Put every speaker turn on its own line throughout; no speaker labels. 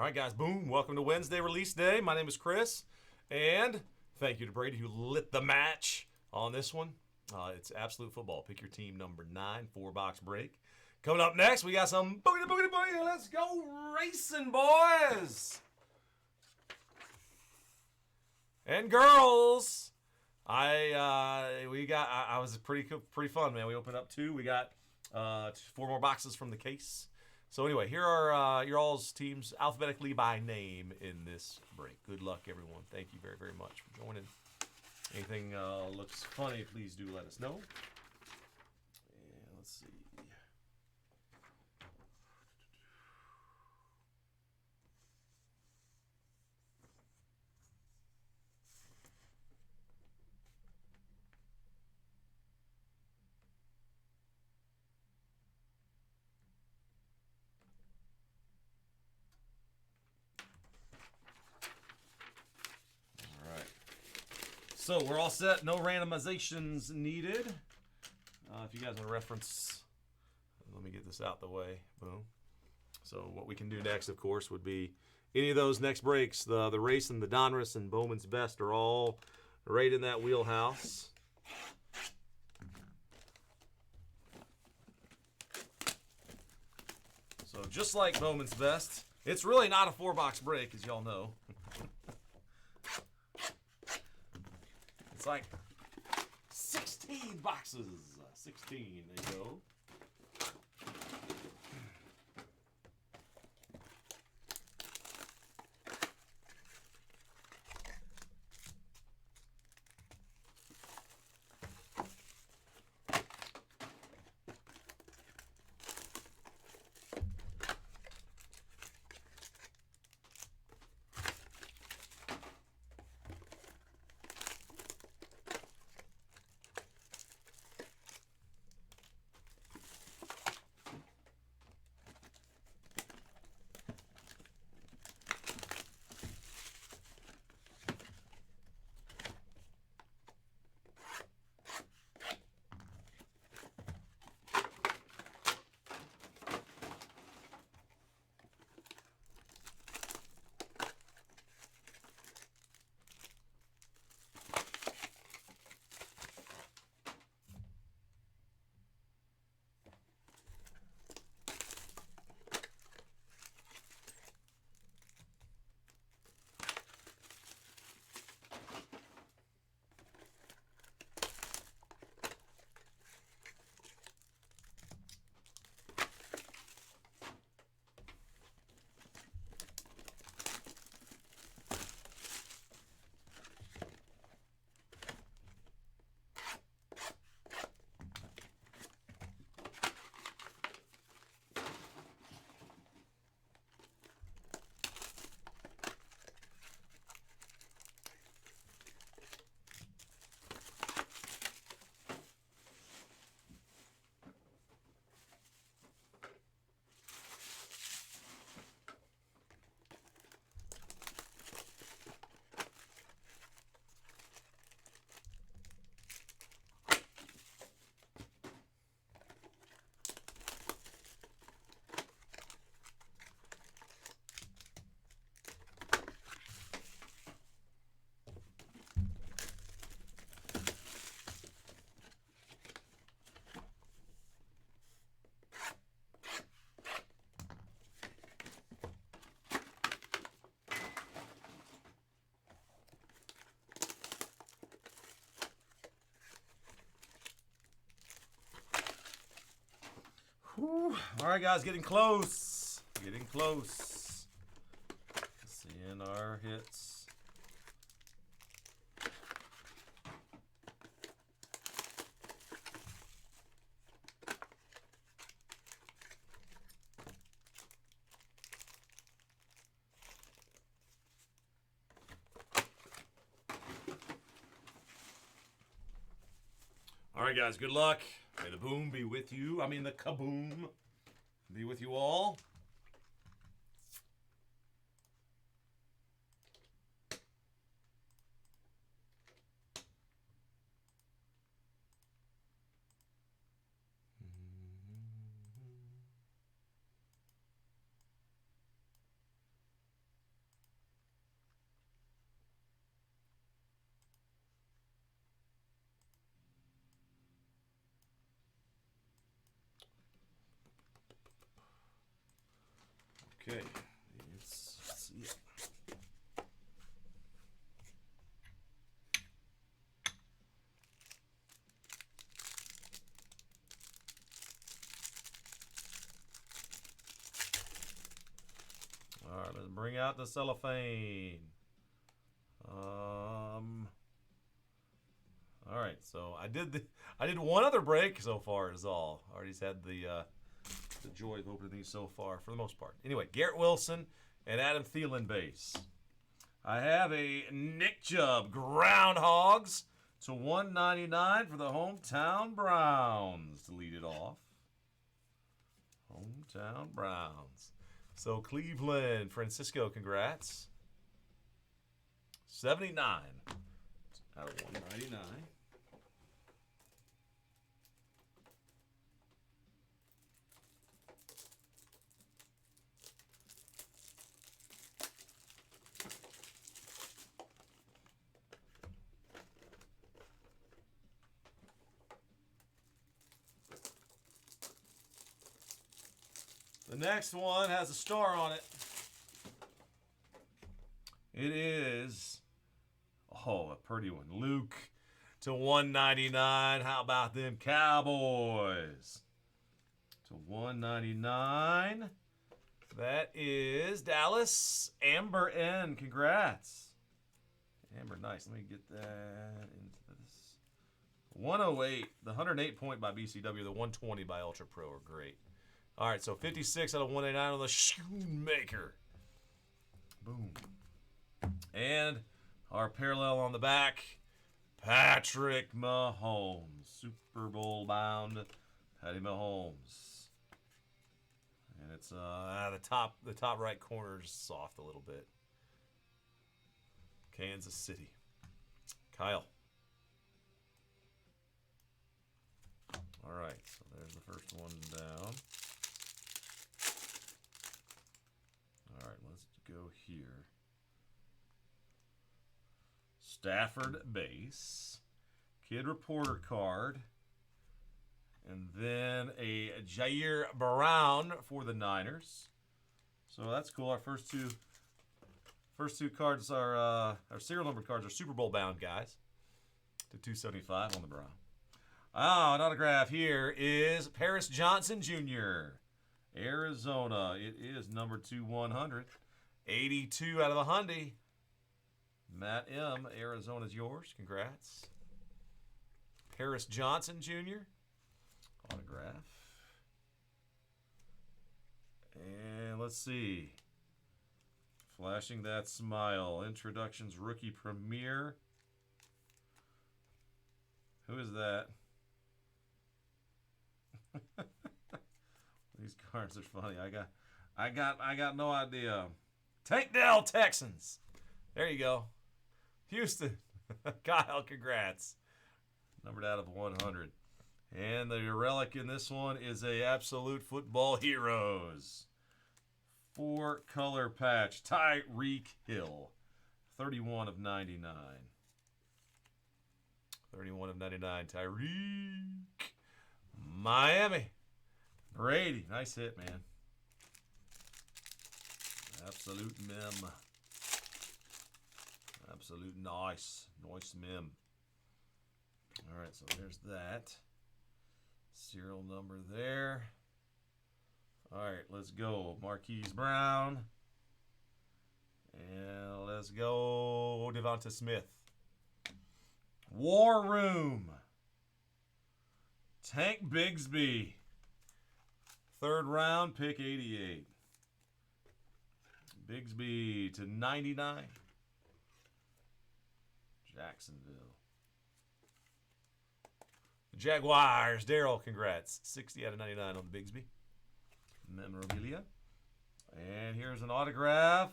right, guys, boom. Welcome to Wednesday release day. My name is Chris, and thank you to Brady who lit the match on this one. It's Absolute Football. Pick your team number 9, 4-box break. Coming up next, we got some boogity, boogity, boogity. Let's go racing, boys and girls. I was pretty fun, man. We opened up 2. We got 4 more boxes from the case. So anyway, here are your all's teams alphabetically by name in this break. Good luck, everyone. Thank you very, very much for joining. Anything looks funny, please do let us know. And let's see. So we're all set. No randomizations needed. If you guys want to reference, let me get this out the way. Boom. So what we can do next, of course, would be any of those next breaks. The race and the Donruss and Bowman's Best are all right in that wheelhouse. So just like Bowman's Best, it's really not a 4-box break, as y'all know. It's like 16 boxes. 16, there you go. Whew. All right, guys, getting close. Getting close. Seeing our hits. All right, guys, good luck. May the boom be with you. I mean, the kaboom be with you all. Okay, let's see it. All right, let's bring out the cellophane. All right, so I did one other break so far is all. I already had the joy of opening these so far for the most part. Anyway, Garrett Wilson and Adam Thielen base. I have a Nick Chubb Groundhogs to 199 for the hometown Browns to lead it off. Hometown Browns. So Cleveland, Francisco, congrats. 79 out of 199. The next one has a star on it. It is, a pretty one. Luke to 199. How about them Cowboys? To 199. That is Dallas. Amber N. Congrats. Amber, nice. Let me get that into this. 108. The 108 point by BCW. The 120 by Ultra Pro are great. All right, so 56 out of 189 on the Shoemaker. Boom. And our parallel on the back, Patrick Mahomes. Super Bowl bound Patty Mahomes. And it's the top right corner is soft a little bit. Kansas City. Kyle. All right, so there's the first one down. All right, let's go here. Stafford base. Kid Reporter card. And then a Jair Brown for the Niners. So that's cool. Our first two cards are our serial number cards are Super Bowl bound guys. To 275 on the Brown. An autograph here is Paris Johnson Jr. Arizona. It is number 2/100. 82 out of the Hyundai. Matt M. Arizona's yours. Congrats. Paris Johnson Jr. Autograph. And let's see. Flashing that smile. Introductions rookie premiere. Who is that? These cards are funny. I got no idea. Tank Dell Texans. There you go. Houston. Kyle, congrats. Numbered out of 100. And the relic in this one is a Absolute Football Heroes. 4-color patch. Tyreek Hill. 31 of 99. 31 of 99. Tyreek. Miami. Brady. Nice hit, man. Absolute mem. Absolute nice. Nice mem. All right, so there's that. Serial number there. All right, let's go. Marquise Brown. And let's go Devonta Smith. War Room. Tank Bigsby. 3rd round, pick 88. Bigsby to 99. Jacksonville. The Jaguars. Daryl, congrats. 60 out of 99 on Bigsby. Memorabilia. And here's an autograph.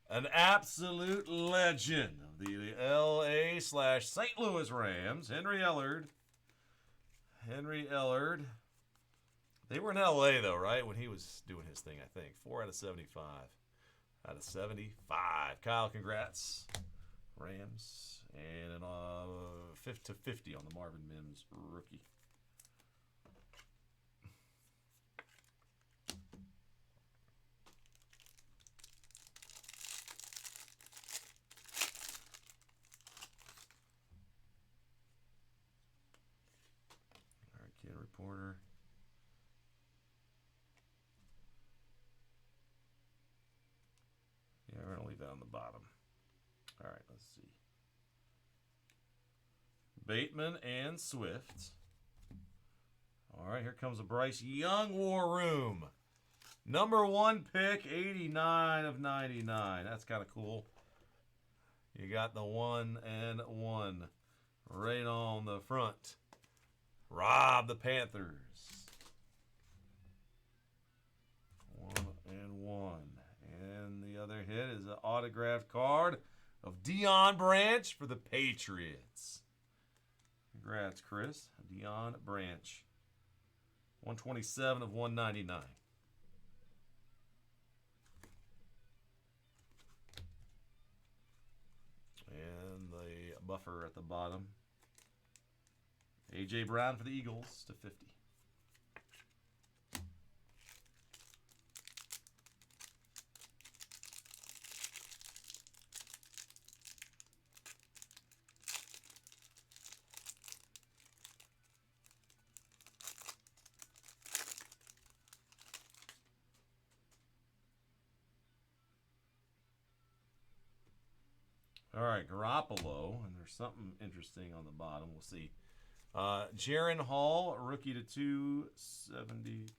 An absolute legend of the LA/St. Louis Rams. Henry Ellard. Henry Ellard. They were in LA, though, right? When he was doing his thing, I think. 4 out of 75. Out of 75. Kyle, congrats. Rams. And an 50 on the Marvin Mims rookie. bottom. All right, let's see. Bateman and Swift. All right, here comes a Bryce Young War Room. Number 1 pick, 89 of 99. That's kind of cool. You got the 1 and 1 right on the front. Rob the Panthers. 1 and 1. And the other hit is an autographed card of Deion Branch for the Patriots. Congrats, Chris. Deion Branch. 127 of 199. And the buffer at the bottom. A.J. Brown for the Eagles to 50. All right, Garoppolo, and there's something interesting on the bottom. We'll see. Jaron Hall, rookie to 275.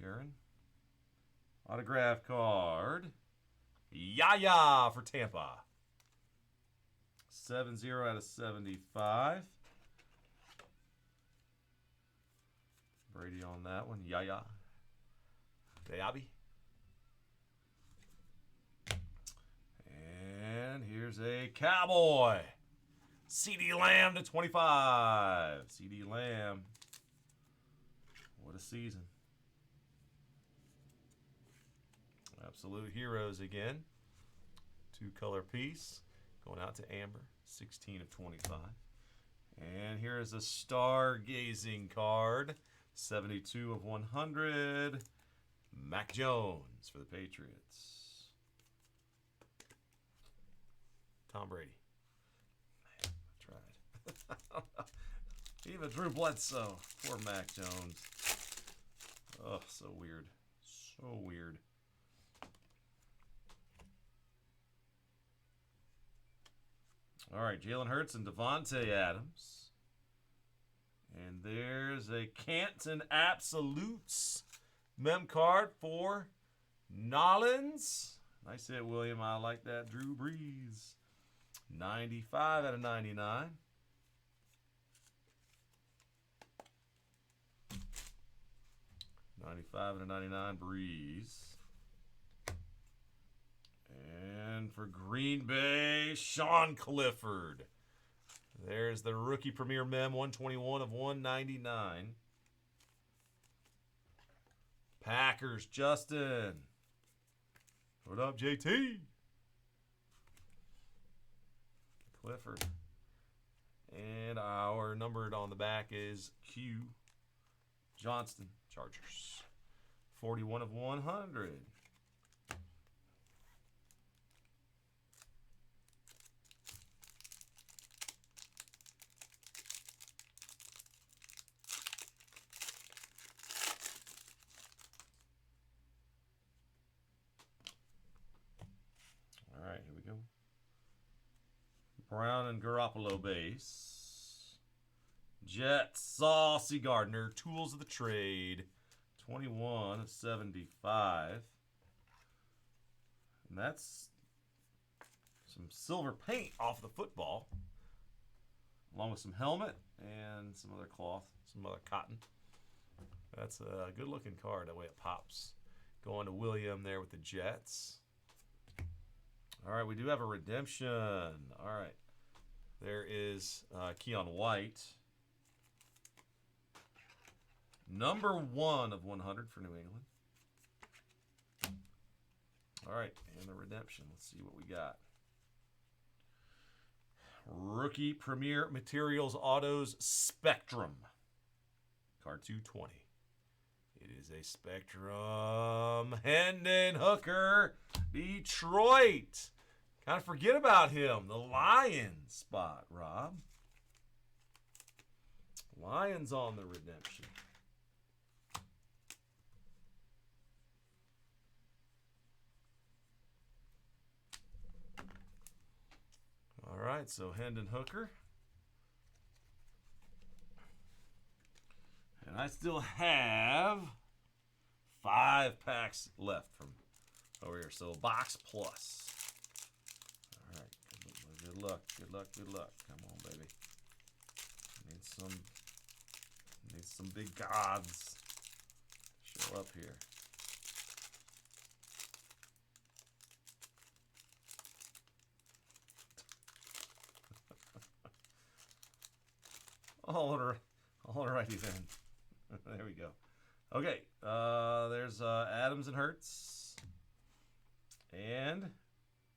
Jaron. Autograph card. Yaya for Tampa. 70 out of 75. Brady on that one. Yaya. Diaby. And here's a Cowboy. CD Lamb to 25. CD Lamb. What a season. Absolute Heroes again. 2-color piece. Going out to Amber. 16 of 25. And here is a stargazing card. 72 of 100. Mac Jones for the Patriots. Tom Brady. Man, I tried. Even Drew Bledsoe. Poor Mac Jones. Oh, so weird. So weird. All right, Jalen Hurts and Devontae Adams. And there's a Canton Absolutes mem card for Nollins. Nice hit, William. I like that. Drew Brees. 95 out of 99. Out of 99, Breeze. And for Green Bay, Sean Clifford. There's the rookie premier mem, 121 of 199. Packers, Justin. What up, JT? Clifford. And our numbered on the back is Q. Johnston, Chargers. 41 of 100. All right, here we go. Brown and Garoppolo base. Jets, Saucy Gardner, Tools of the Trade. 21 of 75. And that's some silver paint off the football. Along with some helmet and some other cloth, some other cotton. That's a good looking card, that way it pops. Going to William there with the Jets. All right, we do have a redemption. All right. There is Keon White. Number 1 of 100 for New England. All right, and the redemption. Let's see what we got. Rookie Premier Materials Autos Spectrum. Card 220. It is a Spectrum. Hendon Hooker, Detroit. Kind of forget about him. The Lions spot, Rob. Lions on the redemption. right, so Hendon Hooker. And I still have 5 packs left from over here. So box plus. All right. Good luck. Good luck. Good luck. Come on, baby. Need some big gods. Show up here. All righty then. There we go. Okay, there's Adams and Hurts. And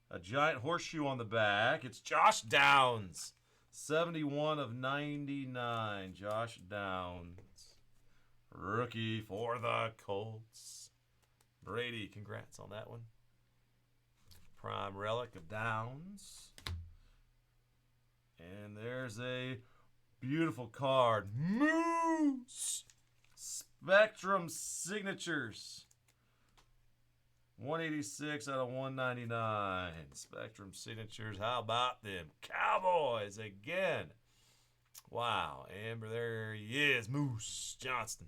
a giant horseshoe on the back. It's Josh Downs. 71 of 99. Josh Downs. Rookie for the Colts. Brady, congrats on that one. Prime relic of Downs. And there's a beautiful card. Moose! Spectrum Signatures. 186 out of 199. Spectrum Signatures. How about them Cowboys again? Wow. Amber, there he is. Moose Johnston.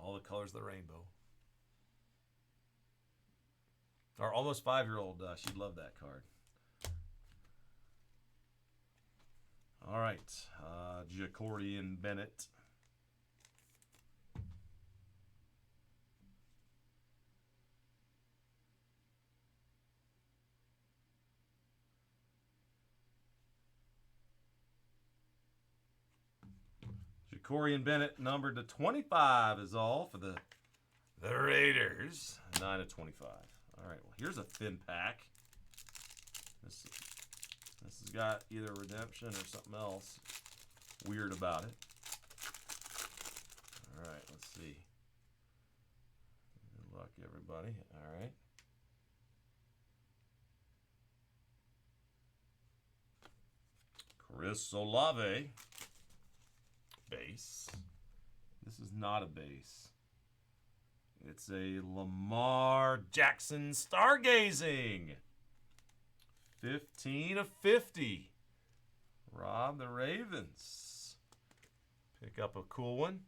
All the colors of the rainbow. Our almost 5-year-old, she'd love that card. All right, Jacorian Bennett. Jacorian Bennett, numbered to 25 is all for the Raiders. 9 of 25. All right, well, here's a thin pack. This has got either redemption or something else weird about it. All right, let's see. Good luck, everybody. All right. Chris Olave. Base. This is not a base. It's a Lamar Jackson Stargazing. 15 of 50. Rob the Ravens. Pick up a cool one.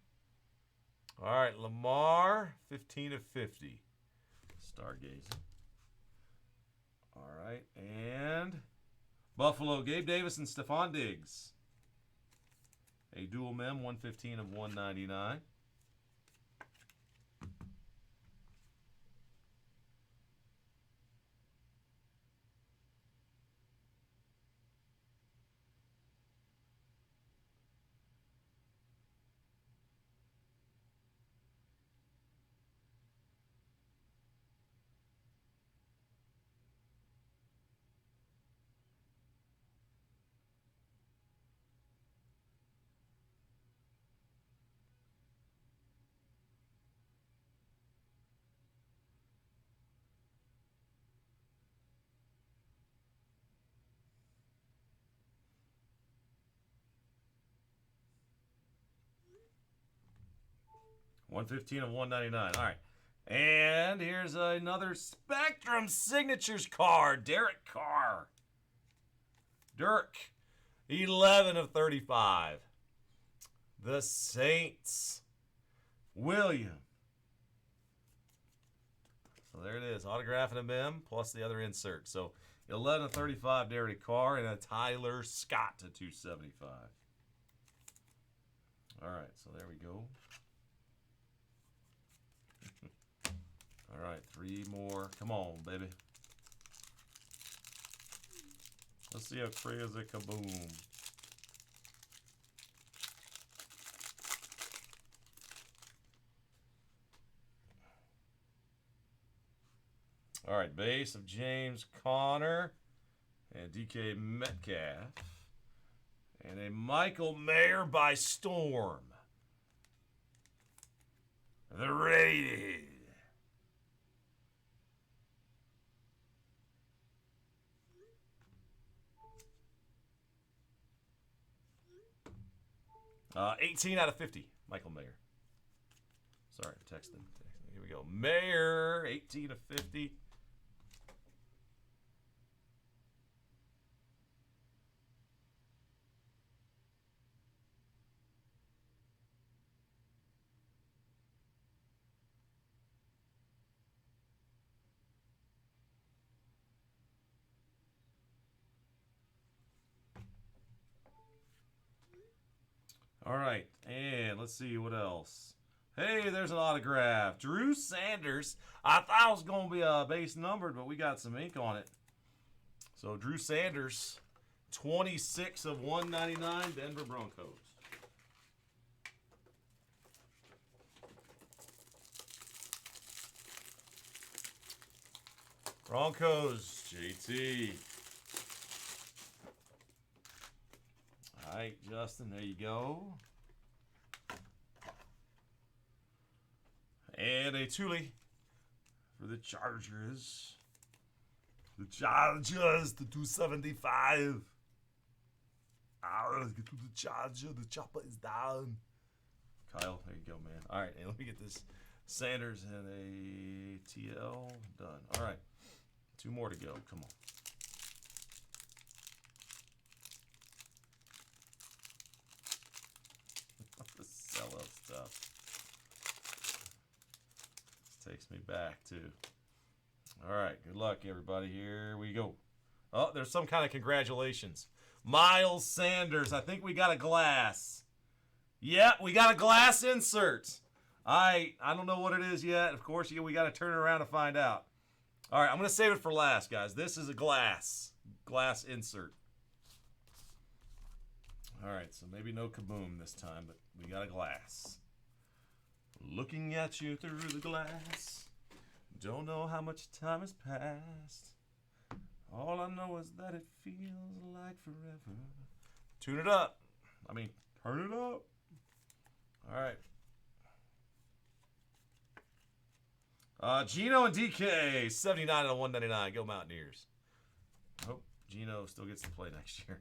All right, Lamar, 15 of 50. Stargazing. All right, and Buffalo, Gabe Davis and Stephon Diggs. A dual mem, 115 of 199. $115 of $199. All right. And here's another Spectrum Signatures card. Derek Carr. Dirk. 11 of 35. The Saints. William. So there it is. Autograph and a mem plus the other insert. So 11 of 35 Derek Carr and a Tyler Scott to 275. All right. So there we go. All right, 3 more. Come on, baby. Let's see a crazy kaboom. All right, base of James Conner and DK Metcalf. And a Michael Mayer by storm. The Raiders. Uh, 18 out of 50, Michael Mayer. Sorry, I'm texting. Here we go. Mayer, 18 of 50. All right, and let's see what else. Hey, there's an autograph. Drew Sanders. I thought it was going to be a base numbered, but we got some ink on it. So Drew Sanders, 26 of 199, Denver Broncos. Broncos, JT. All right, Justin, there you go. And a Thule for the Chargers. The Chargers, the 275. Get to the Charger. The chopper is down. Kyle, there you go, man. All right, and let me get this Sanders and a TL done. All right, 2 more to go. Come on. The cello stuff. This takes me back too. All right, good luck, everybody. Here we go. Oh, there's some kind of congratulations. Miles Sanders. I think we got a glass. Yeah, we got a glass insert. I don't know what it is yet. Of course, we got to turn it around to find out. All right, I'm going to save it for last, guys. This is a glass insert. All right, so maybe no kaboom this time, but we got a glass. Looking at you through the glass. Don't know how much time has passed. All I know is that it feels like forever. Tune it up. I mean, turn it up. All right. Gino and DK, 79 out of 199. Go Mountaineers. Hope Gino still gets to play next year.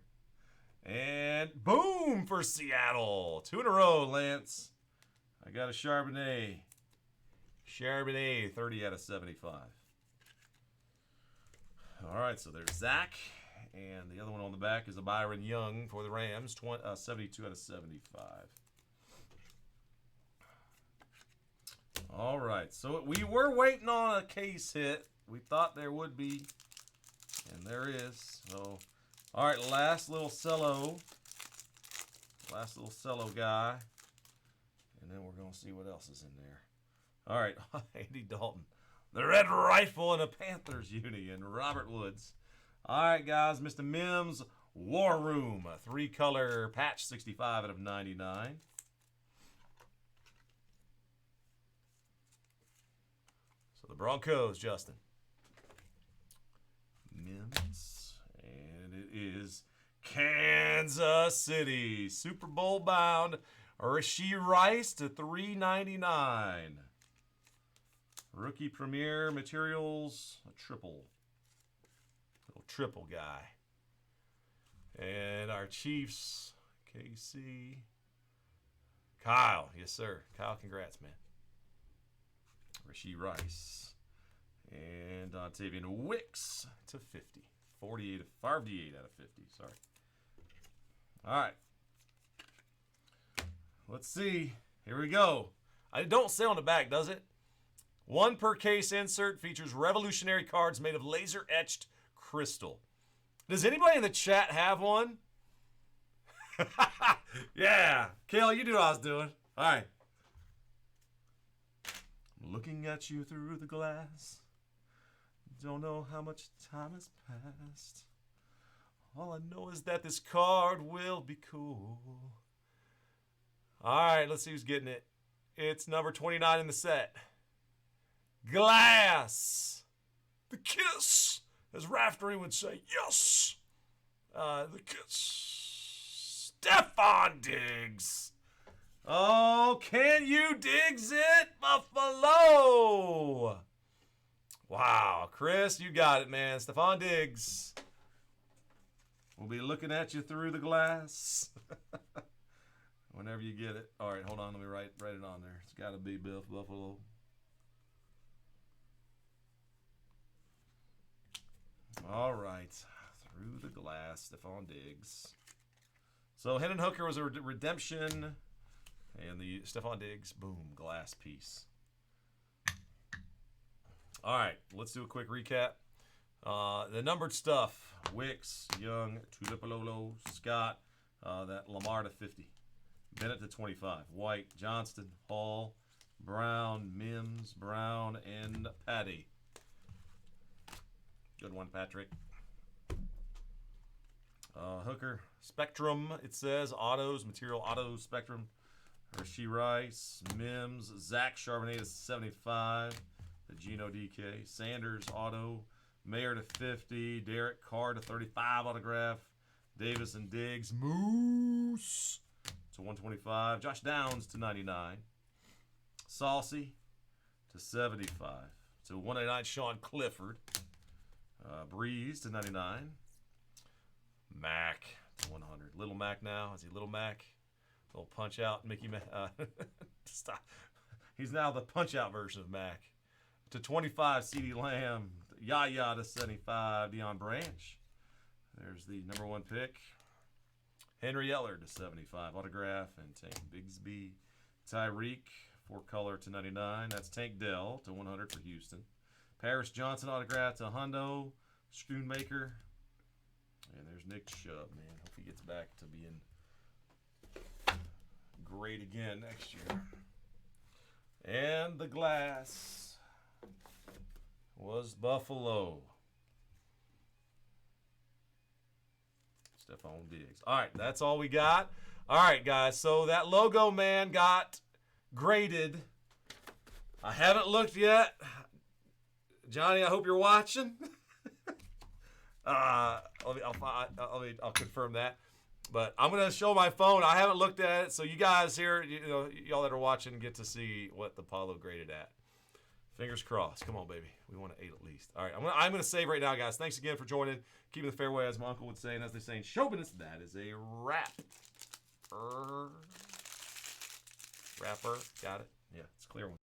And boom for Seattle. 2 in a row, Lance. I got a Charbonnet. Charbonnet, 30 out of 75. All right, so there's Zach. And the other one on the back is a Byron Young for the Rams, 72 out of 75. All right, so we were waiting on a case hit. We thought there would be, and there is. So, all right, last little cello guy. And then we're going to see what else is in there. All right, Andy Dalton. The Red Rifle and a Panthers uni, and Robert Woods. All right, guys, Mr. Mims, War Room, a 3-color patch, 65 out of 99. So the Broncos, Justin. Mims, and it is Kansas City, Super Bowl bound, Rashee Rice to 399. Rookie Premier Materials, a triple. Little triple guy. And our Chiefs, KC. Kyle, yes sir. Kyle, congrats, man. Rashee Rice. And Dontavian Wicks to 50. 48 out of 50, sorry. All right. Let's see. Here we go. It don't say on the back, does it? 1 per case insert features revolutionary cards made of laser-etched crystal. Does anybody in the chat have one? Yeah. Kale, you knew what I was doing. All right. Looking at you through the glass. Don't know how much time has passed. All I know is that this card will be cool. All right, let's see who's getting it. It's number 29 in the set. Glass. The kiss. As Raftery would say, yes. The kiss. Stephon Diggs. Oh, can you Diggs it, Buffalo? Wow, Chris, you got it, man. Stephon Diggs. We'll be looking at you through the glass. Whenever you get it. All right, hold on. Let me write it on there. It's got to be Buffalo. All right. Through the glass, Stephon Diggs. So Hendon Hooker was a redemption. And the Stephon Diggs, boom, glass piece. All right, let's do a quick recap. The numbered stuff. Wicks, Young, Tulipololo, Scott. That Lamar to 50. Bennett to 25. White, Johnston, Hall, Brown, Mims, Brown, and Patty. Good one, Patrick. Hooker, Spectrum, it says. Autos, Material Autos, Spectrum. Hershey Rice, Mims, Zach Charbonnet to 75. The Geno DK. Sanders, Auto. Mayer to 50. Derek Carr to 35 autograph. Davis and Diggs. Moose to 125. Josh Downs to 99. Saucy to 75. To 189, Sean Clifford. Breeze to 99. Mac to 100. Little Mac now. Is he Little Mac? Little punch out Mickey Mac. Stop. He's now the punch out version of Mac. To 25, CeeDee Lamb. Yaya to 75. Deion Branch. There's the number 1 pick. Henry Eller to 75. Autograph. And Tank Bigsby. Tyreek. 4-color to 99. That's Tank Dell to 100 for Houston. Paris Johnson autograph to Hundo. Schoonmaker. And there's Nick Chubb, man. Hope he gets back to being great again next year. And the glass was Buffalo. Stephon Diggs. All right, that's all we got. All right, guys. So that logo man got graded. I haven't looked yet. Johnny, I hope you're watching. I'll confirm that. But I'm going to show my phone. I haven't looked at it, so you guys here, y'all that are watching, get to see what the Paulo graded at. Fingers crossed. Come on, baby. We want an 8 at least. All right, I'm going to save right now, guys. Thanks again for joining. Keeping the fairway, as my uncle would say, and as they say in show business, that is a wrap. Wrapper. Got it? Yeah, it's a clear one.